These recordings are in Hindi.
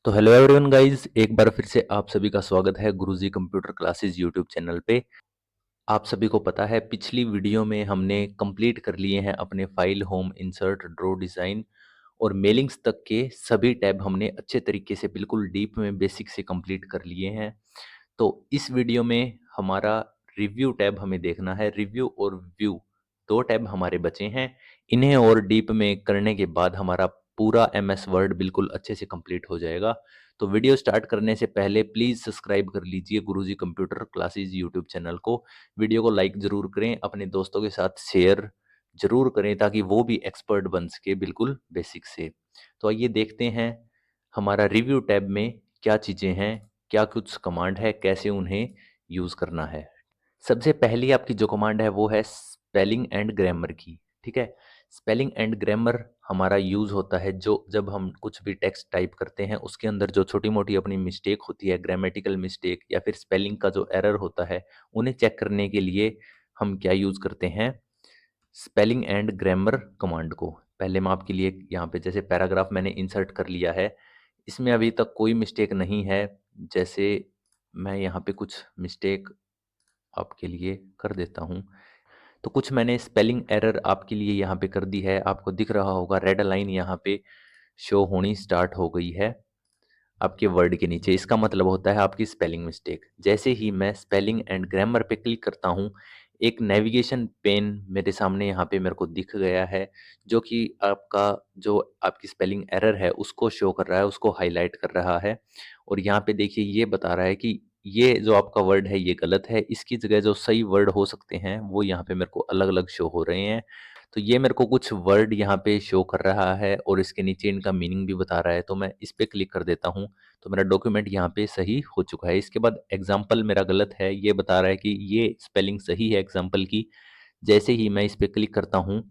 तो हेलो एवरीवन गाइस, एक बार फिर से आप सभी का स्वागत है गुरुजी कंप्यूटर क्लासेस यूट्यूब चैनल पे। आप सभी को पता है पिछली वीडियो में हमने कंप्लीट कर लिए हैं अपने file, home, insert, draw, design और मेलिंग्स तक के सभी टैब हमने अच्छे तरीके से बिल्कुल डीप में बेसिक से कंप्लीट कर लिए हैं। तो इस वीडियो में हमारा रिव्यू टैब हमें देखना है। रिव्यू और व्यू दो टैब हमारे बचे हैं। इन्हें और डीप में करने के बाद हमारा पूरा एमएस वर्ड बिल्कुल अच्छे से कंप्लीट हो जाएगा। तो वीडियो स्टार्ट करने से पहले प्लीज़ सब्सक्राइब कर लीजिए गुरुजी कंप्यूटर क्लासेस यूट्यूब चैनल को। वीडियो को लाइक ज़रूर करें, अपने दोस्तों के साथ शेयर ज़रूर करें ताकि वो भी एक्सपर्ट बन सके बिल्कुल बेसिक से। तो आइए देखते हैं हमारा रिव्यू टैब में क्या चीज़ें हैं, क्या कुछ कमांड है, कैसे उन्हें यूज़ करना है। सबसे पहली आपकी जो कमांड है वो है स्पेलिंग एंड ग्रामर की। ठीक है, स्पेलिंग एंड ग्रामर हमारा यूज़ होता है जो जब हम कुछ भी टेक्स्ट टाइप करते हैं उसके अंदर जो छोटी मोटी अपनी मिस्टेक होती है, ग्रामेटिकल मिस्टेक या फिर स्पेलिंग का जो एरर होता है, उन्हें चेक करने के लिए हम क्या यूज़ करते हैं, स्पेलिंग एंड ग्रामर कमांड को। पहले मैं आपके लिए यहाँ पे जैसे पैराग्राफ मैंने इंसर्ट कर लिया है, इसमें अभी तक कोई मिस्टेक नहीं है। जैसे मैं यहाँ पे कुछ मिस्टेक आपके लिए कर देता हूँ। तो कुछ मैंने स्पेलिंग एरर आपके लिए यहाँ पे कर दी है। आपको दिख रहा होगा रेड लाइन यहाँ पे शो होनी स्टार्ट हो गई है आपके वर्ड के नीचे। इसका मतलब होता है आपकी स्पेलिंग मिस्टेक। जैसे ही मैं स्पेलिंग एंड ग्रामर पे क्लिक करता हूँ, एक नेविगेशन पेन मेरे सामने यहाँ पे मेरे को दिख गया है, जो कि आपका जो आपकी स्पेलिंग एरर है उसको शो कर रहा है, उसको हाईलाइट कर रहा है। और यहाँ पे देखिए ये बता रहा है कि ये जो आपका वर्ड है ये गलत है, इसकी जगह जो सही वर्ड हो सकते हैं वो यहाँ पे मेरे को अलग अलग शो हो रहे हैं। तो ये मेरे को कुछ वर्ड यहाँ पे शो कर रहा है और इसके नीचे इनका मीनिंग भी बता रहा है। तो मैं इस पे क्लिक कर देता हूँ, तो मेरा डॉक्यूमेंट यहाँ पे सही हो चुका है। इसके बाद एग्जाम्पल मेरा गलत है, ये बता रहा है कि ये स्पेलिंग सही है एग्जाम्पल की। जैसे ही मैं इस पे क्लिक करता हूँ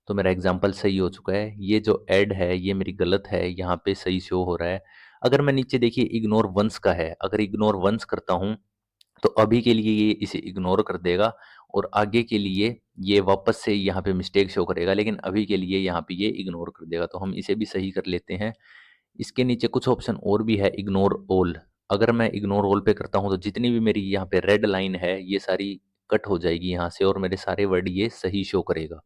तो मेरा एग्जाम्पल सही हो चुका है। ये जो ऐड है ये मेरी गलत है, यहाँ पे सही शो हो रहा है। अगर मैं नीचे देखिए इग्नोर वंस का है, अगर इग्नोर वंस करता हूँ तो अभी के लिए ये इसे इग्नोर कर देगा और आगे के लिए ये वापस से यहाँ पे मिस्टेक शो करेगा, लेकिन अभी के लिए यहाँ पे ये इग्नोर कर देगा। तो हम इसे भी सही कर लेते हैं। इसके नीचे कुछ ऑप्शन और भी है, इग्नोर ऑल। अगर मैं इग्नोर ऑल पे करता हूँ तो जितनी भी मेरी यहाँ पे रेड लाइन है ये सारी कट हो जाएगी यहाँ से और मेरे सारे वर्ड ये सही शो करेगा।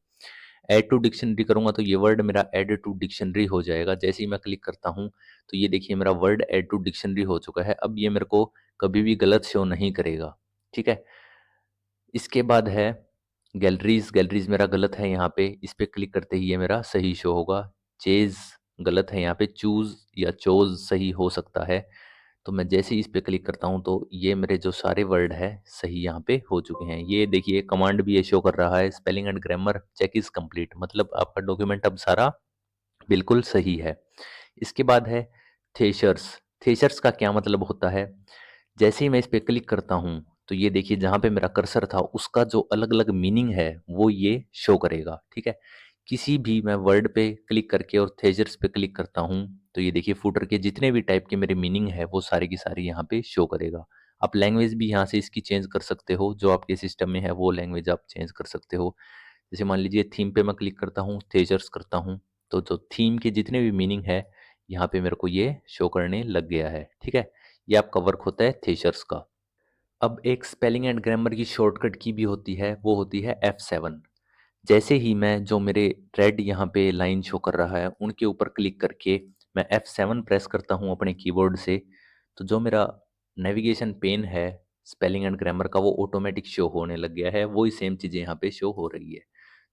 ऐड टू डिक्शनरी करूंगा तो ये वर्ड मेरा ऐड टू डिक्शनरी हो जाएगा। जैसे ही मैं क्लिक करता हूँ तो ये देखिए मेरा वर्ड ऐड टू डिक्शनरी हो चुका है। अब ये मेरे को कभी भी गलत शो नहीं करेगा। ठीक है, इसके बाद है गैलरीज। गैलरीज मेरा गलत है, यहाँ पे इस पे क्लिक करते ही ये मेरा सही शो होगा। चेज गलत है, यहाँ पे चूज या चोज सही हो सकता है। तो मैं जैसे ही इस पे क्लिक करता हूँ तो ये मेरे जो सारे वर्ड है सही यहाँ पे हो चुके हैं। ये देखिए कमांड भी ये शो कर रहा है, spelling and grammar check is complete, मतलब आपका डॉक्यूमेंट अब सारा बिल्कुल सही है। इसके बाद है थेशर्स। थेशर्स का क्या मतलब होता है, जैसे ही मैं इस पे क्लिक करता हूँ तो ये देखिए जहाँ पे मेरा कर्सर था उसका जो अलग अलग मीनिंग है वो ये शो करेगा। ठीक है, किसी भी मैं वर्ड पे क्लिक करके और थेजर्स पे क्लिक करता हूँ तो ये देखिए फुटर के जितने भी टाइप के मेरे मीनिंग है वो सारी की सारी यहाँ पे शो करेगा। आप लैंग्वेज भी यहाँ से इसकी चेंज कर सकते हो, जो आपके सिस्टम में है वो लैंग्वेज आप चेंज कर सकते हो। जैसे मान लीजिए थीम पे मैं क्लिक करता हूँ, थेजर्स करता हूँ, तो जो थीम के जितने भी मीनिंग है यहाँ पे मेरे को ये शो करने लग गया है। ठीक है, ये आपका वर्क होता है थेशर्स का। अब एक स्पेलिंग एंड ग्रामर की शॉर्टकट की भी होती है, वो होती है F7। जैसे ही मैं जो मेरे रेड यहाँ पे लाइन शो कर रहा है उनके ऊपर क्लिक करके मैं F7 प्रेस करता हूँ अपने कीबोर्ड से, तो जो मेरा नेविगेशन पेन है स्पेलिंग एंड ग्रामर का वो ऑटोमेटिक शो होने लग गया है। वही सेम चीज़ें यहाँ पे शो हो रही है।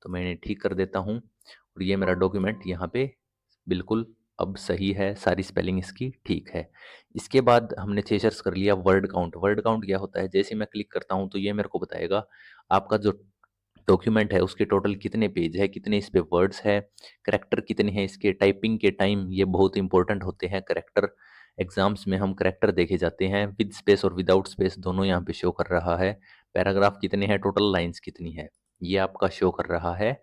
तो मैं इन्हें ठीक कर देता हूँ और ये मेरा डॉक्यूमेंट यहाँ पे बिल्कुल अब सही है, सारी स्पेलिंग इसकी ठीक है। इसके बाद हमने थेशर्स कर लिया। वर्ड काउंट, वर्ड काउंट क्या होता है, जैसे मैं क्लिक करता हूँ तो ये मेरे को बताएगा आपका जो डॉक्यूमेंट है उसके टोटल कितने पेज है, कितने इस पे वर्ड्स है, करेक्टर कितने हैं इसके। टाइपिंग के टाइम ये बहुत इंपॉर्टेंट होते हैं करेक्टर। एग्जाम्स में हम करेक्टर देखे जाते हैं, विद स्पेस और विदाउट स्पेस दोनों यहाँ पे शो कर रहा है। पैराग्राफ कितने हैं, टोटल लाइंस कितनी है, ये आपका शो कर रहा है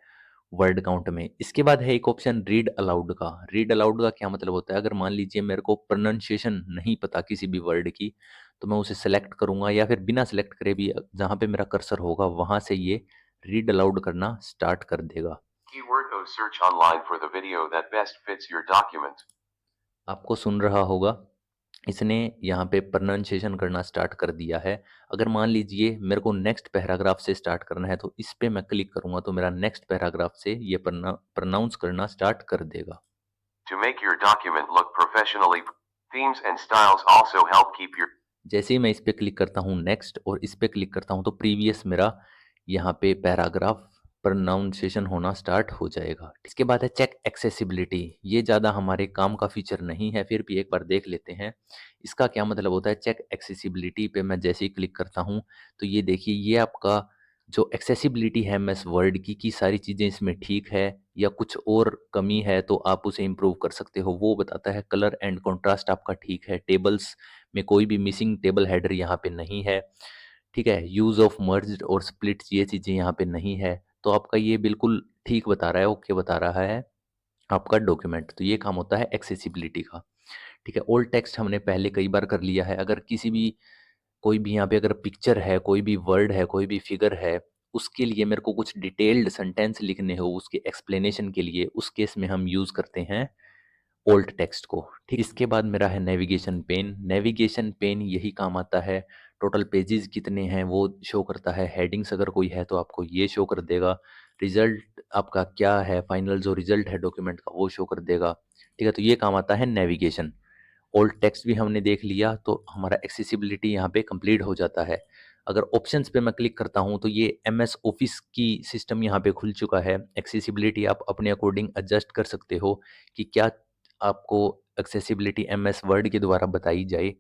वर्ड काउंट में। इसके बाद है एक ऑप्शन रीड अलाउड का। रीड अलाउड का क्या मतलब होता है, अगर मान लीजिए मेरे को प्रोनाउंसिएशन नहीं पता किसी भी वर्ड की तो मैं उसे सेलेक्ट करूंगा या फिर बिना सेलेक्ट करे भी जहां पे मेरा कर्सर होगा वहां से ये रीड अलाउड करना स्टार्ट कर देगा। Keyword O search online for the video that best fits your document. आपको सुन रहा होगा। इसने यहाँ पे प्रोनाउंसिएशन करना स्टार्ट कर दिया है। अगर मान लीजिए मेरे को नेक्स्ट पैराग्राफ से स्टार्ट करना है तो इस पे मैं क्लिक करूँगा तो मेरा नेक्स्ट पैराग्राफ से ये प्रोनाउंस करना स्टार्ट कर देगा। To make your document look professionally, themes and styles also help keep your जैसे ही मैं इस पे क्लिक करता हूँ नेक्स्ट और इस पे क्लिक करता हूँ तो प्रीवियस मेरा यहाँ पे पैराग्राफ प्रोनाउंसिएशन होना स्टार्ट हो जाएगा। इसके बाद है चेक एक्सेसिबिलिटी। ये ज़्यादा हमारे काम का फीचर नहीं है, फिर भी एक बार देख लेते हैं इसका क्या मतलब होता है। चेक एक्सेसिबिलिटी पे मैं जैसे ही क्लिक करता हूँ तो ये देखिए ये आपका जो एक्सेसिबिलिटी है एमएस वर्ड की सारी चीज़ें इसमें ठीक है या कुछ और कमी है तो आप उसे इम्प्रूव कर सकते हो, वो बताता है। कलर एंड कंट्रास्ट आपका ठीक है, टेबल्स में कोई भी मिसिंग टेबल हेडर यहाँ पे नहीं है, ठीक है। यूज़ ऑफ मर्ज्ड और स्प्लिट्स ये चीज़ें यहाँ पे नहीं है, तो आपका ये बिल्कुल ठीक बता रहा है, ओके बता रहा है आपका डॉक्यूमेंट। तो ये काम होता है एक्सेसिबिलिटी का, ठीक है। ओल्ड टेक्स्ट हमने पहले कई बार कर लिया है। अगर किसी भी कोई भी यहाँ पे अगर पिक्चर है, कोई भी वर्ड है, कोई भी फिगर है, उसके लिए मेरे को कुछ डिटेल्ड सेंटेंस लिखने हो उसके एक्सप्लेनेशन के लिए, उस केस में हम यूज़ करते हैं ओल्ड टेक्स्ट को, ठीक। इसके बाद मेरा है नेविगेशन पेन। नेविगेशन पेन यही काम आता है, टोटल पेजेस कितने हैं वो शो करता है, हेडिंग्स अगर कोई है तो आपको ये शो कर देगा, रिजल्ट आपका क्या है, फाइनल जो रिजल्ट है डॉक्यूमेंट का वो शो कर देगा, ठीक है। तो ये काम आता है नेविगेशन। ओल्ड टेक्स्ट भी हमने देख लिया तो हमारा एक्सेसिबिलिटी यहाँ पे कंप्लीट हो जाता है। अगर ऑप्शंस पे मैं क्लिक करता हूँ तो ये एमएस ऑफिस की सिस्टम यहाँ पे खुल चुका है। एक्सेसिबिलिटी आप अपने अकॉर्डिंग एडजस्ट कर सकते हो कि क्या आपको एक्सेसिबिलिटी एमएस वर्ड के द्वारा बताई जाए।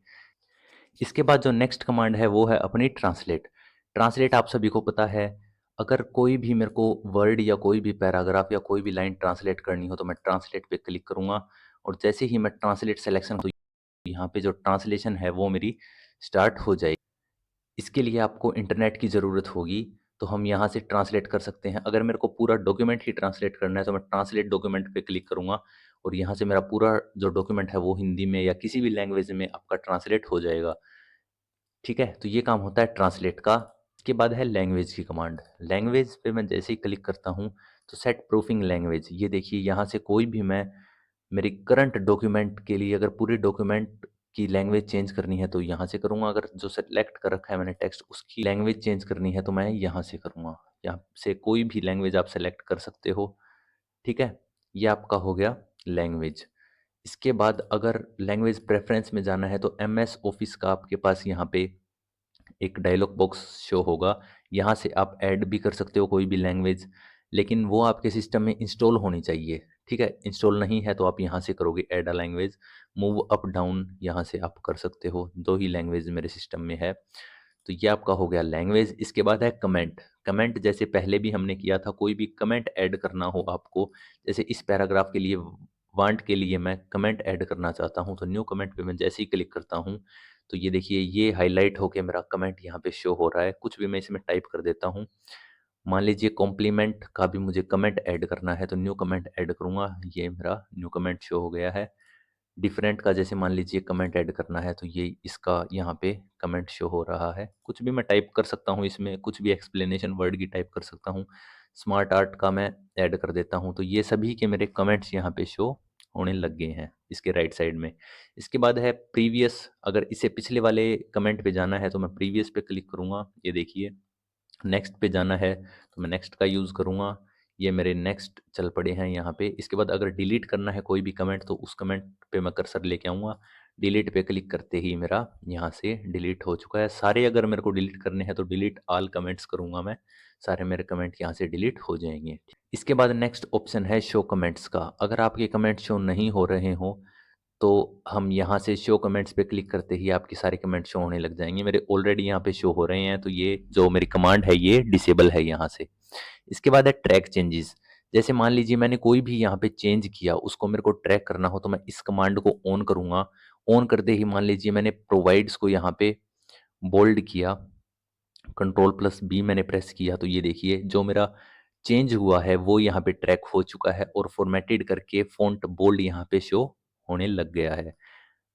इसके बाद जो नेक्स्ट कमांड है वो है अपनी ट्रांसलेट। ट्रांसलेट आप सभी को पता है, अगर कोई भी मेरे को वर्ड या कोई भी पैराग्राफ या कोई भी लाइन ट्रांसलेट करनी हो तो मैं ट्रांसलेट पे क्लिक करूँगा और जैसे ही मैं ट्रांसलेट सेलेक्शन तो यहाँ पे जो ट्रांसलेशन है वो मेरी स्टार्ट हो जाएगी। इसके लिए आपको इंटरनेट की ज़रूरत होगी, तो हम यहाँ से ट्रांसलेट कर सकते हैं। अगर मेरे को पूरा डॉक्यूमेंट ही ट्रांसलेट करना है तो मैं ट्रांसलेट डॉक्यूमेंट पे क्लिक करूँगा और यहाँ से मेरा पूरा जो डॉक्यूमेंट है वो हिंदी में या किसी भी लैंग्वेज में आपका ट्रांसलेट हो जाएगा, ठीक है। तो ये काम होता है ट्रांसलेट का। इसके बाद है लैंग्वेज की कमांड। लैंग्वेज पे मैं जैसे ही क्लिक करता हूँ तो सेट प्रूफिंग लैंग्वेज, ये देखिए यहाँ से कोई भी मैं मेरी करंट डॉक्यूमेंट के लिए अगर पूरे डॉक्यूमेंट की लैंग्वेज चेंज करनी है तो यहाँ से करूँगा। अगर जो सेलेक्ट कर रखा है मैंने टेक्स्ट उसकी लैंग्वेज चेंज करनी है तो मैं यहाँ से करूँगा। यहाँ से कोई भी लैंग्वेज आप सेलेक्ट कर सकते हो, ठीक है। ये आपका हो गया लैंग्वेज। इसके बाद अगर लैंग्वेज प्रेफरेंस में जाना है तो एम एस ऑफिस का आपके पास यहाँ पे एक डायलॉग बॉक्स शो होगा। यहाँ से आप ऐड भी कर सकते हो कोई भी लैंग्वेज, लेकिन वो आपके सिस्टम में इंस्टॉल होनी चाहिए, ठीक है। इंस्टॉल नहीं है तो आप यहाँ से करोगे add a language, move up down यहाँ से आप कर सकते हो। दो ही लैंग्वेज मेरे सिस्टम में है, तो ये आपका हो गया लैंग्वेज। इसके बाद है कमेंट। कमेंट जैसे पहले भी हमने किया था, कोई भी कमेंट ऐड करना हो आपको, जैसे इस पैराग्राफ के लिए वांट के लिए मैं कमेंट ऐड करना चाहता हूँ तो न्यू कमेंट पे मैं जैसे ही क्लिक करता हूँ तो ये देखिए ये हाईलाइट होके मेरा कमेंट यहाँ पे शो हो रहा है। कुछ भी मैं इसमें टाइप कर देता हूँ, मान लीजिए कॉम्प्लीमेंट का भी मुझे कमेंट ऐड करना है तो न्यू कमेंट ऐड करूँगा, ये मेरा न्यू कमेंट शो हो गया है। डिफरेंट का जैसे मान लीजिए कमेंट ऐड करना है तो ये इसका यहाँ पे कमेंट शो हो रहा है। कुछ भी मैं टाइप कर सकता हूँ इसमें, कुछ भी एक्सप्लेनेशन वर्ड की टाइप कर सकता हूँ। स्मार्ट आर्ट का मैं ऐड कर देता हूँ तो ये सभी के मेरे कमेंट्स यहाँ पे शो होने लग गए हैं इसके राइट साइड में। इसके बाद है प्रीवियस। अगर इसे पिछले वाले कमेंट पे जाना है तो मैं प्रीवियस पे क्लिक करूँगा, ये देखिए। नेक्स्ट पे जाना है तो मैं नेक्स्ट का यूज़ करूँगा, ये मेरे नेक्स्ट चल पड़े हैं यहाँ पे। इसके बाद अगर डिलीट करना है कोई भी कमेंट तो उस कमेंट पे मैं कर्सर लेके आऊँगा, डिलीट पे क्लिक करते ही मेरा यहाँ से डिलीट हो चुका है। सारे अगर मेरे को डिलीट करने हैं तो डिलीट ऑल कमेंट्स करूँगा मैं, सारे मेरे कमेंट यहाँ से डिलीट हो जाएंगे। इसके बाद नेक्स्ट ऑप्शन है शो कमेंट्स का। अगर आपके कमेंट शो नहीं हो रहे हों तो हम यहाँ से शो कमेंट्स पे क्लिक करते ही आपके सारे कमेंट शो होने लग जाएंगे। मेरे ऑलरेडी यहाँ पे शो हो रहे हैं तो ये जो मेरी कमांड है ये डिसेबल है यहाँ से। इसके बाद है ट्रैक चेंजेस। जैसे मान लीजिए मैंने कोई भी यहाँ पे चेंज किया, उसको मेरे को ट्रैक करना हो तो मैं इस कमांड को ऑन करूँगा। ऑन करते ही मान लीजिए मैंने प्रोवाइड्स को यहाँ पे बोल्ड किया, कंट्रोल प्लस बी मैंने प्रेस किया तो ये देखिए जो मेरा चेंज हुआ है वो यहाँ पे ट्रैक हो चुका है और फॉर्मेटेड करके फ़ॉन्ट बोल्ड यहाँ पे शो होने लग गया है।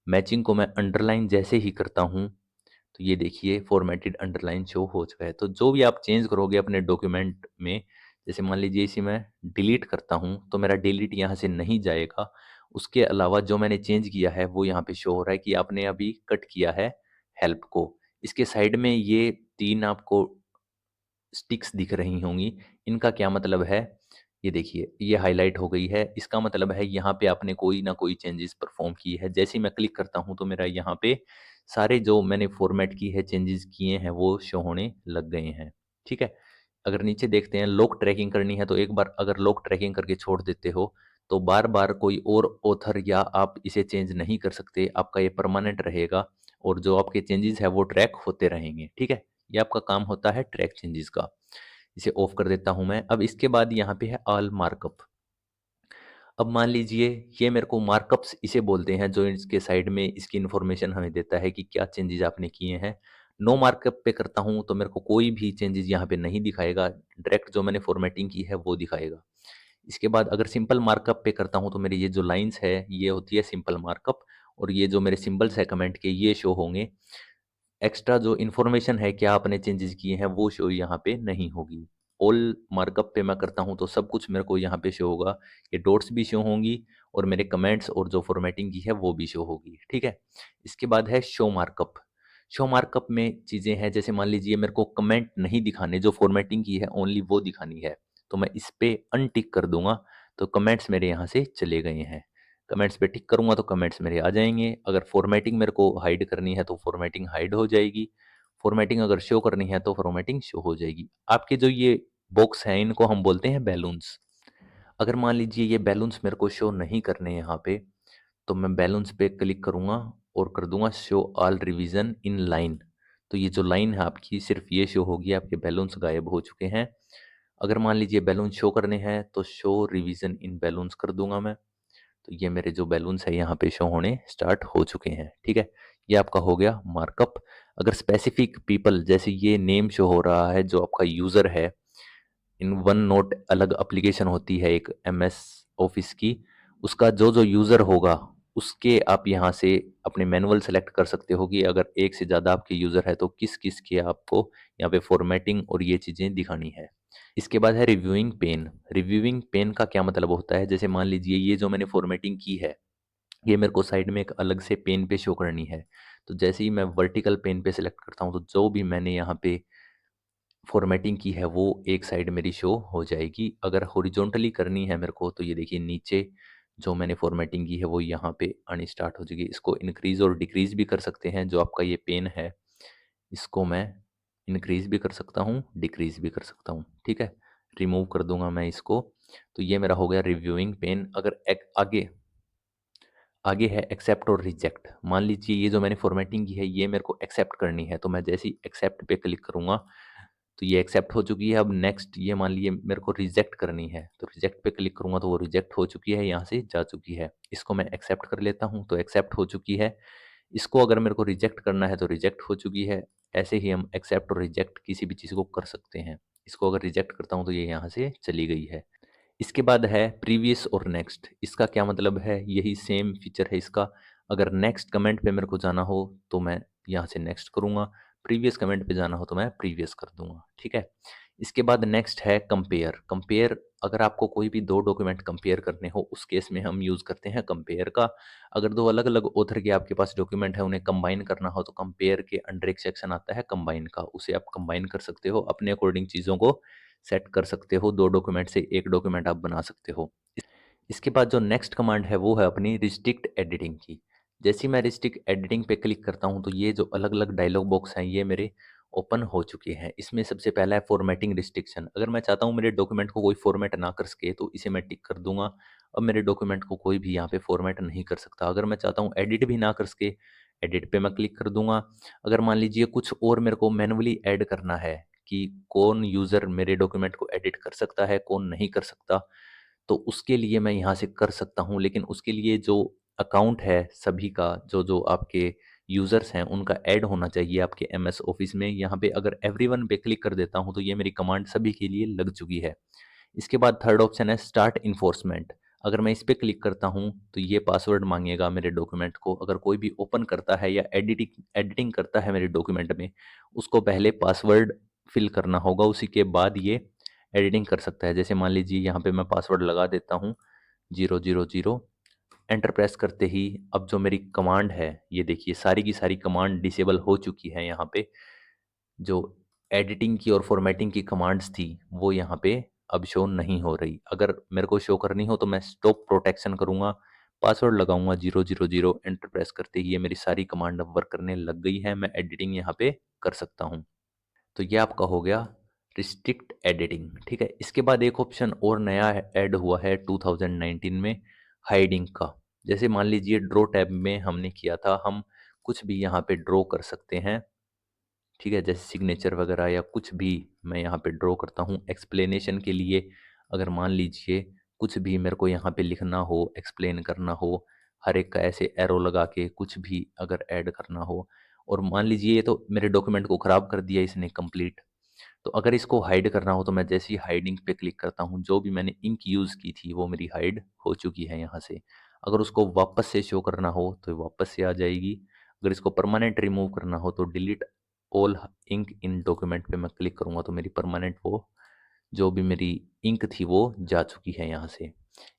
मैचिंग को मैं अंडरलाइन जैसे ही करता हूँ तो ये देखिए फॉर्मेटेड अंडरलाइन शो हो चुका है। तो जो भी आप चेंज करोगे अपने डॉक्यूमेंट में, जैसे मान लीजिए इसे मैं डिलीट करता हूँ तो मेरा डिलीट यहाँ से नहीं जाएगा, उसके अलावा जो मैंने चेंज किया है वो यहाँ पे शो हो रहा है कि आपने अभी कट किया है हेल्प को। इसके साइड में ये 3 आपको स्टिक्स दिख रही होंगी, इनका क्या मतलब है? ये देखिए, ये हाइलाइट हो गई है, इसका मतलब है यहाँ पे आपने कोई ना कोई चेंजेस परफॉर्म की है। जैसे ही मैं क्लिक करता हूँ तो मेरा यहाँ पे सारे जो मैंने फॉर्मेट की है, चेंजेस किए हैं, वो शो होने लग गए हैं। ठीक है? अगर नीचे देखते हैं, लॉक ट्रैकिंग करनी है तो एक बार अगर लॉक ट्रैकिंग करके छोड़ देते हो तो बार बार कोई और ऑथर या आप इसे चेंज नहीं कर सकते, आपका ये परमानेंट रहेगा और जो आपके चेंजेस है वो ट्रैक होते रहेंगे। ठीक है? ये आपका काम होता है ट्रैक चेंजेस का। इसे ऑफ कर देता हूं मैं। अब इसके बाद यहाँ पे है ऑल मार्कअप। अब मान लीजिए ये मेरे को मार्कअप्स इसे बोलते हैं जो इसके साइड में इसकी इन्फॉर्मेशन हमें देता है कि क्या चेंजेस आपने किए हैं। नो मार्कअप पे करता हूं तो मेरे को कोई भी चेंजेस यहाँ पे नहीं दिखाएगा, डायरेक्ट जो मैंने फॉर्मेटिंग की है वो दिखाएगा। इसके बाद अगर सिंपल मार्कअप पे करता हूं तो मेरी ये जो लाइंस है ये होती है सिंपल मार्कअप, और ये जो मेरे सिंबल्स है कमेंट के ये शो होंगे। एक्स्ट्रा जो इन्फॉर्मेशन है क्या आपने चेंजेस किए हैं वो शो यहाँ पे नहीं होगी। ऑल मार्कअप पे मैं करता हूँ तो सब कुछ मेरे को यहाँ पे शो होगा, ये डॉट्स भी शो होंगी और मेरे कमेंट्स और जो फॉर्मेटिंग की है वो भी शो होगी। ठीक है? इसके बाद है शो मार्कअप। शो मार्कअप में चीज़ें हैं, जैसे मान लीजिए मेरे को कमेंट नहीं दिखाने, जो फॉर्मेटिंग की है ओनली वो दिखानी है, तो मैं इस पे अनटिक कर दूंगा तो कमेंट्स मेरे यहाँ से चले गए हैं। कमेंट्स पे टिक करूँगा तो कमेंट्स मेरे आ जाएँगे। अगर फ़ॉर्मेटिंग मेरे को हाइड करनी है तो फ़ॉर्मेटिंग हाइड हो जाएगी। फ़ॉर्मेटिंग अगर शो करनी है तो फ़ॉर्मेटिंग शो हो जाएगी। आपके जो ये बॉक्स हैं इनको हम बोलते हैं बैलून्स। अगर मान लीजिए ये बैलून्स मेरे को शो नहीं करने यहाँ पे, तो मैं बैलून्स पे क्लिक करूँगा और कर दूँगा show all revision in line. तो ये जो लाइन है आपकी सिर्फ़ ये शो होगी, आपके बैलून्स गायब हो चुके हैं। अगर मान लीजिए बैलून शो करने हैं तो शो रिवीजन इन बैलून्स कर दूँगा मैं। तो ये मेरे जो बैलून्स है यहाँ पे शो होने स्टार्ट हो चुके हैं। ठीक है? ये आपका हो गया मार्कअप। अगर स्पेसिफिक पीपल, जैसे ये नेम शो हो रहा है जो आपका यूज़र है, इन वन नोट अलग एप्लीकेशन होती है एक एमएस ऑफिस की, उसका जो जो यूज़र होगा उसके आप यहाँ से अपने मैनुअल सेलेक्ट कर सकते हो कि अगर एक से ज़्यादा आपके यूज़र है तो किस किस के आपको यहाँ पे फॉर्मेटिंग और ये चीज़ें दिखानी है। इसके बाद है रिव्यूइंग पेन। रिव्यूइंग पेन का क्या मतलब होता है? जैसे मान लीजिए ये जो मैंने फॉर्मेटिंग की है, ये मेरे को साइड में एक अलग से पेन पे शो करनी है। तो जैसे ही मैं वर्टिकल पेन पे सेलेक्ट करता हूँ तो जो भी मैंने यहाँ पे फॉर्मेटिंग की है वो एक साइड मेरी शो हो जाएगी। अगर हॉरिजॉन्टली करनी है मेरे को तो ये देखिए नीचे जो मैंने फॉर्मेटिंग की है वो यहाँ पे आनी स्टार्ट हो जाएगी। इसको इंक्रीज़ और डिक्रीज़ भी कर सकते हैं। जो आपका ये पेन है इसको मैं इंक्रीज़ भी कर सकता हूँ, डिक्रीज़ भी कर सकता हूँ। ठीक है? रिमूव कर दूँगा मैं इसको। तो ये मेरा हो गया रिव्यूइंग पेन। अगर एक आगे आगे है एक्सेप्ट और रिजेक्ट। मान लीजिए ये जो मैंने फॉर्मेटिंग की है ये मेरे को एक्सेप्ट करनी है, तो मैं जैसे ही एक्सेप्ट पे क्लिक करूँगा तो ये एक्सेप्ट हो चुकी है। अब नेक्स्ट ये मान लीजिए मेरे को रिजेक्ट करनी है, तो रिजेक्ट पे क्लिक करूँगा तो वो रिजेक्ट हो चुकी है, यहाँ से जा चुकी है। इसको मैं एक्सेप्ट कर लेता हूँ तो एक्सेप्ट हो चुकी है। इसको अगर मेरे को रिजेक्ट करना है तो रिजेक्ट हो चुकी है। ऐसे ही हम एक्सेप्ट और रिजेक्ट किसी भी चीज़ को कर सकते हैं। इसको अगर रिजेक्ट करता हूँ तो ये यहाँ से चली गई है। इसके बाद है प्रीवियस और नेक्स्ट। इसका क्या मतलब है? यही सेम फीचर है इसका। अगर नेक्स्ट कमेंट पे मेरे को जाना हो तो मैं यहाँ से नेक्स्ट करूँगा, प्रीवियस कमेंट पे जाना हो तो मैं प्रीवियस कर दूँगा। ठीक है? इसके बाद नेक्स्ट है कंपेयर। कंपेयर, अगर आपको कोई भी 2 डॉक्यूमेंट कंपेयर करने हो उस केस में हम यूज़ करते हैं कंपेयर का। अगर 2 अलग-अलग ऑथर के आपके पास डॉक्यूमेंट है उन्हें कंबाइन करना हो तो कंपेयर के अंडर एक सेक्शन आता है कंबाइन का, उसे आप कंबाइन कर सकते हो, अपने अकॉर्डिंग चीज़ों को सेट कर सकते हो। 2 डॉक्यूमेंट से 1 डॉक्यूमेंट आप बना सकते हो। इसके बाद जो नेक्स्ट कमांड है वो है अपनी रिस्ट्रिक्ट एडिटिंग की। जैसे ही मैं रिस्ट्रिक्ट एडिटिंग पे क्लिक करता हूँ तो ये जो अलग-अलग डायलॉग बॉक्स हैं ये मेरे ओपन हो चुके हैं। इसमें सबसे पहला है फॉर्मेटिंग रिस्ट्रिक्शन। अगर मैं चाहता हूँ मेरे डॉक्यूमेंट को कोई फॉर्मेट ना कर सके तो इसे मैं टिक कर दूँगा। अब मेरे डॉक्यूमेंट को कोई भी यहाँ पे फॉर्मेट नहीं कर सकता। अगर मैं चाहता हूँ एडिट भी ना कर सके, एडिट पे मैं क्लिक कर दूँगा। अगर मान लीजिए कुछ और मेरे को मैनुअली ऐड करना है कि कौन यूज़र मेरे डॉक्यूमेंट को एडिट कर सकता है, कौन नहीं कर सकता, तो उसके लिए मैं यहाँ से कर सकता हूँ। लेकिन उसके लिए जो अकाउंट है सभी का, जो आपके यूज़र्स हैं उनका ऐड होना चाहिए आपके एमएस ऑफिस में। यहाँ पे अगर एवरीवन पे क्लिक कर देता हूँ तो ये मेरी कमांड सभी के लिए लग चुकी है। इसके बाद थर्ड ऑप्शन है स्टार्ट इन्फोर्समेंट। अगर मैं इस पे क्लिक करता हूँ तो ये पासवर्ड मांगेगा मेरे डॉक्यूमेंट को। अगर कोई भी ओपन करता है या एडिटिंग एडिटिंग करता है मेरे डॉक्यूमेंट में, उसको पहले पासवर्ड फिल करना होगा, उसी के बाद ये एडिटिंग कर सकता है। जैसे मान लीजिए यहाँ पे मैं पासवर्ड लगा देता हूँ 000, एंटर प्रेस करते ही अब जो मेरी कमांड है, ये देखिए सारी की सारी कमांड डिसेबल हो चुकी है यहाँ पे। जो एडिटिंग की और फॉर्मेटिंग की कमांड्स थी, वो यहाँ पे अब शो नहीं हो रही। अगर मेरे को शो करनी हो तो मैं स्टॉप प्रोटेक्शन करूँगा, पासवर्ड लगाऊँगा 000, एंटर प्रेस करते ही ये मेरी सारी कमांड अब वर्क करने लग गई है। मैं एडिटिंग यहाँ पे कर सकता हूँ। तो ये आपका हो गया रिस्ट्रिक्ट एडिटिंग, ठीक है। इसके बाद एक ऑप्शन और नया ऐड हुआ है 2019 में, हाइडिंग का। जैसे मान लीजिए ड्रॉ टैब में हमने किया था, हम कुछ भी यहाँ पे ड्रॉ कर सकते हैं, ठीक है। जैसे सिग्नेचर वगैरह या कुछ भी मैं यहाँ पे ड्रॉ करता हूँ एक्सप्लेनेशन के लिए। अगर मान लीजिए कुछ भी मेरे को यहाँ पे लिखना हो, एक्सप्लेन करना हो, हर एक का ऐसे एरो लगा के कुछ भी अगर ऐड करना हो, और मान लीजिए ये तो मेरे डॉक्यूमेंट को ख़राब कर दिया इसने कंप्लीट, तो अगर इसको हाइड करना हो तो मैं जैसे ही हाइडिंग पे क्लिक करता हूँ, जो भी मैंने इंक यूज़ की थी वो मेरी हाइड हो चुकी है यहाँ से। अगर उसको वापस से शो करना हो तो ये वापस से आ जाएगी। अगर इसको परमानेंट रिमूव करना हो तो डिलीट ऑल इंक इन डॉक्यूमेंट पे मैं क्लिक करूँगा तो मेरी परमानेंट वो जो भी मेरी इंक थी वो जा चुकी है यहाँ से।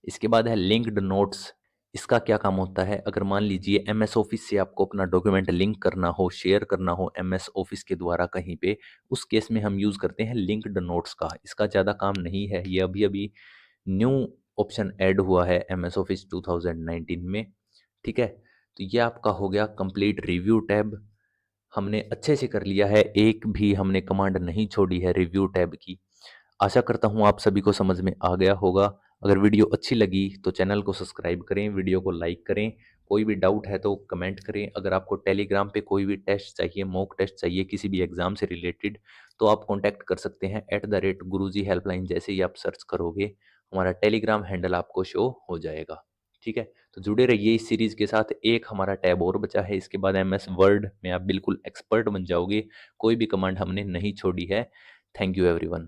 इसके बाद है लिंक्ड नोट्स। इसका क्या काम होता है, अगर मान लीजिए एमएस ऑफिस से आपको अपना डॉक्यूमेंट लिंक करना हो, शेयर करना हो एमएस ऑफिस के द्वारा कहीं पे, उस केस में हम यूज़ करते हैं लिंक्ड नोट्स का। इसका ज़्यादा काम नहीं है, ये अभी-अभी न्यू ऑप्शन ऐड हुआ है एमएस ऑफिस 2019 में, ठीक है। तो ये आपका हो गया कंप्लीट रिव्यू टैब। हमने अच्छे से कर लिया है, एक भी हमने कमांड नहीं छोड़ी है रिव्यू टैब की। आशा करता हूँ आप सभी को समझ में आ गया होगा। अगर वीडियो अच्छी लगी तो चैनल को सब्सक्राइब करें, वीडियो को लाइक करें। कोई भी डाउट है तो कमेंट करें। अगर आपको टेलीग्राम पे कोई भी टेस्ट चाहिए, मॉक टेस्ट चाहिए किसी भी एग्ज़ाम से रिलेटेड, तो आप कॉन्टैक्ट कर सकते हैं @गुरुजी हेल्पलाइन। जैसे ही आप सर्च करोगे हमारा टेलीग्राम हैंडल आपको शो हो जाएगा, ठीक है। तो जुड़े रहिए इस सीरीज़ के साथ। एक हमारा टैब और बचा है, इसके बाद एमएस वर्ड में आप बिल्कुल एक्सपर्ट बन जाओगे। कोई भी कमांड हमने नहीं छोड़ी है। Thank you everyone.